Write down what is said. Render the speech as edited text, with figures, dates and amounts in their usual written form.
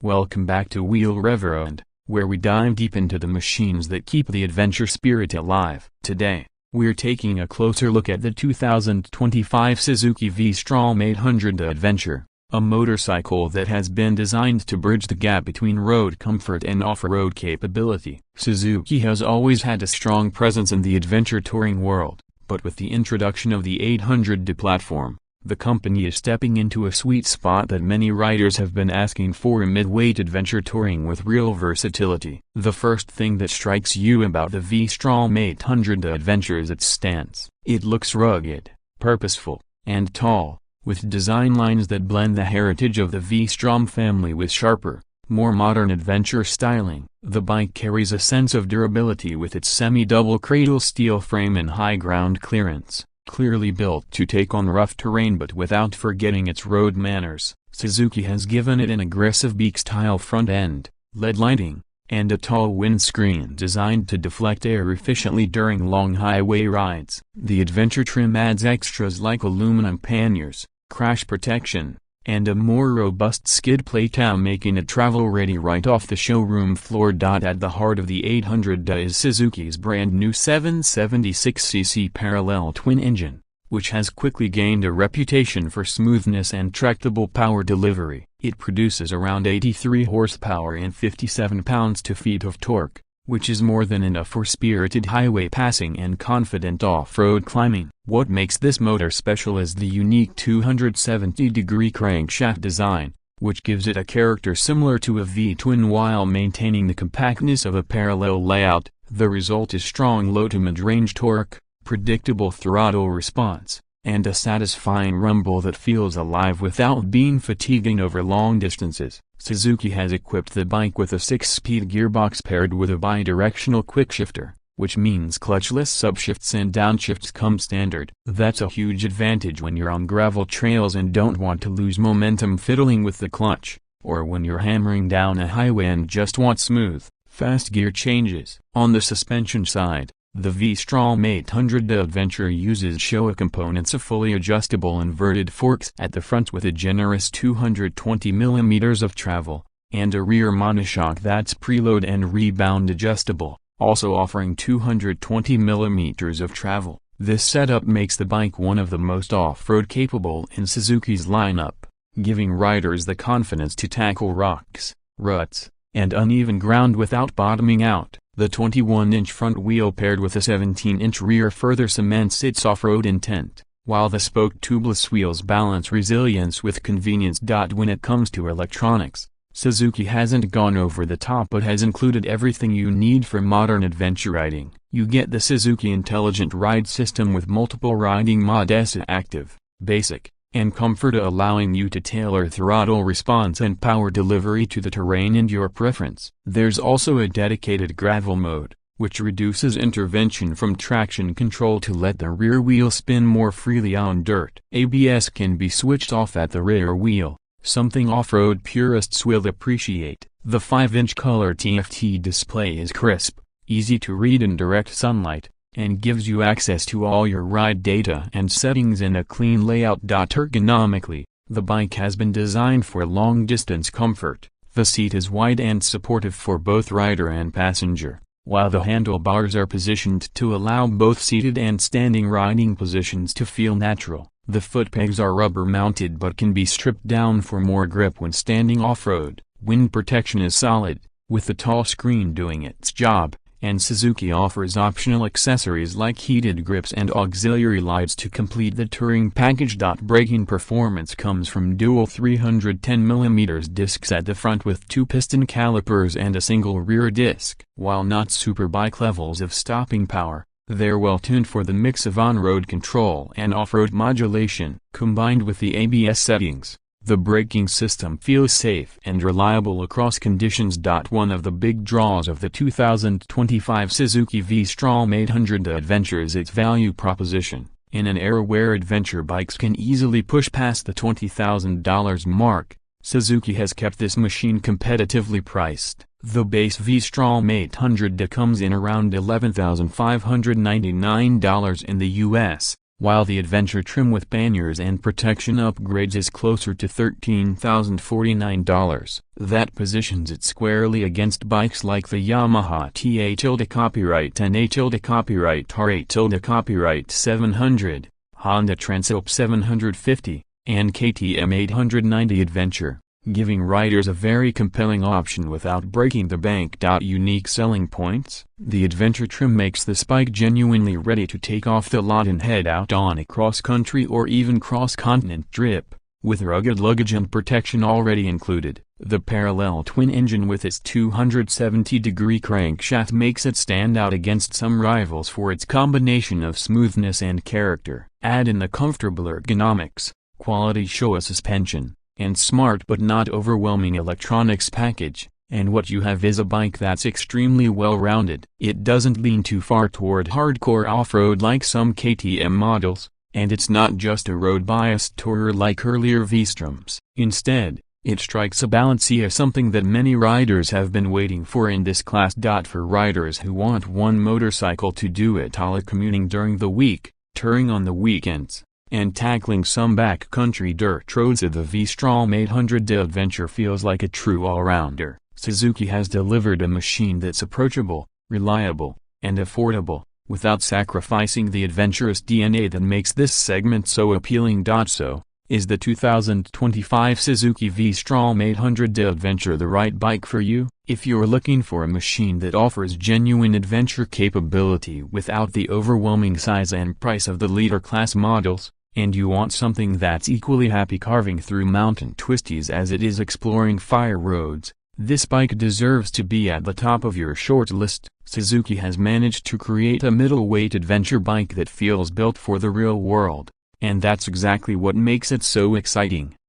Welcome back to Wheel Reverend, where we dive deep into the machines that keep the adventure spirit alive. Today, we're taking a closer look at the 2025 Suzuki V-Strom 800DE Adventure, a motorcycle that has been designed to bridge the gap between road comfort and off-road capability. Suzuki has always had a strong presence in the adventure touring world, but with the introduction of the 800DE platform, the company is stepping into a sweet spot that many riders have been asking for: midweight adventure touring with real versatility. The first thing that strikes you about the V-Strom 800DE Adventure is its stance. It looks rugged, purposeful, and tall, with design lines that blend the heritage of the V-Strom family with sharper, more modern adventure styling. The bike carries a sense of durability with its semi-double cradle steel frame and high ground clearance. Clearly built to take on rough terrain but without forgetting its road manners, Suzuki has given it an aggressive beak-style front end, LED lighting, and a tall windscreen designed to deflect air efficiently during long highway rides. The adventure trim adds extras like aluminum panniers, crash protection, and a more robust skid plate, making it travel-ready right off the showroom floor. At the heart of the 800DE is Suzuki's brand new 776cc parallel twin engine, which has quickly gained a reputation for smoothness and tractable power delivery. It produces around 83 horsepower and 57 pounds-feet of torque, which is more than enough for spirited highway passing and confident off-road climbing. What makes this motor special is the unique 270-degree crankshaft design, which gives it a character similar to a V-twin while maintaining the compactness of a parallel layout. The result is strong low to mid-range torque, predictable throttle response, and a satisfying rumble that feels alive without being fatiguing over long distances. Suzuki has equipped the bike with a 6-speed gearbox paired with a bidirectional quickshifter, which means clutchless upshifts and downshifts come standard. That's a huge advantage when you're on gravel trails and don't want to lose momentum fiddling with the clutch, or when you're hammering down a highway and just want smooth, fast gear changes. On the suspension side, the V-Strom 800DE Adventure uses Showa components of fully adjustable inverted forks at the front with a generous 220 mm of travel, and a rear monoshock that's preload and rebound adjustable, also offering 220 mm of travel. This setup makes the bike one of the most off-road capable in Suzuki's lineup, giving riders the confidence to tackle rocks, ruts, and uneven ground without bottoming out. The 21-inch front wheel paired with a 17-inch rear further cements its off-road intent, while the spoke tubeless wheels balance resilience with convenience. When it comes to electronics, Suzuki hasn't gone over the top but has included everything you need for modern adventure riding. You get the Suzuki Intelligent Ride System with multiple riding modes: Active, Basic, and Comfort, allowing you to tailor throttle response and power delivery to the terrain and your preference. There's also a dedicated gravel mode, which reduces intervention from traction control to let the rear wheel spin more freely on dirt. ABS can be switched off at the rear wheel, something off-road purists will appreciate. The 5-inch color TFT display is crisp, easy to read in direct sunlight, and gives you access to all your ride data and settings in a clean layout. Ergonomically, the bike has been designed for long-distance comfort. The seat is wide and supportive for both rider and passenger, while the handlebars are positioned to allow both seated and standing riding positions to feel natural. The foot pegs are rubber-mounted but can be stripped down for more grip when standing off-road. Wind protection is solid, with the tall screen doing its job, and Suzuki offers optional accessories like heated grips and auxiliary lights to complete the touring package. Braking performance comes from dual 310 mm discs at the front with 2 piston calipers and a single rear disc. While not superbike levels of stopping power, they're well tuned for the mix of on-road control and off-road modulation. Combined with the ABS settings, the braking system feels safe and reliable across conditions. One of the big draws of the 2025 Suzuki V-Strom 800DE Adventure is its value proposition. In an era where adventure bikes can easily push past the $20,000 mark, Suzuki has kept this machine competitively priced. The base V-Strom 800DE comes in around $11,599 in the US, while the adventure trim with panniers and protection upgrades is closer to $13,049. That positions it squarely against bikes like the Yamaha TA-copyright 10A-copyright R8-copyright 700, Honda Transalp 750, and KTM 800DE Adventure, giving riders a very compelling option without breaking the bank. Unique selling points: the adventure trim makes this bike genuinely ready to take off the lot and head out on a cross-country or even cross-continent trip, with rugged luggage and protection already included. The parallel twin engine with its 270-degree crankshaft makes it stand out against some rivals for its combination of smoothness and character. Add in the comfortable ergonomics, quality Showa suspension, and smart but not overwhelming electronics package, and what you have is a bike that's extremely well-rounded. It doesn't lean too far toward hardcore off-road like some KTM models, and it's not just a road-biased tourer like earlier V-Stroms. Instead, it strikes a balance here, something that many riders have been waiting for in this class. For riders who want one motorcycle to do it all, commuting during the week, touring on the weekends, and tackling some backcountry dirt roads, the V-Strom 800DE Adventure feels like a true all-rounder. Suzuki has delivered a machine that's approachable, reliable, and affordable, without sacrificing the adventurous DNA that makes this segment so appealing. So, is the 2025 Suzuki V-Strom 800DE Adventure the right bike for you? If you're looking for a machine that offers genuine adventure capability without the overwhelming size and price of the leader class models, and you want something that's equally happy carving through mountain twisties as it is exploring fire roads, this bike deserves to be at the top of your short list. Suzuki has managed to create a middleweight adventure bike that feels built for the real world, and that's exactly what makes it so exciting.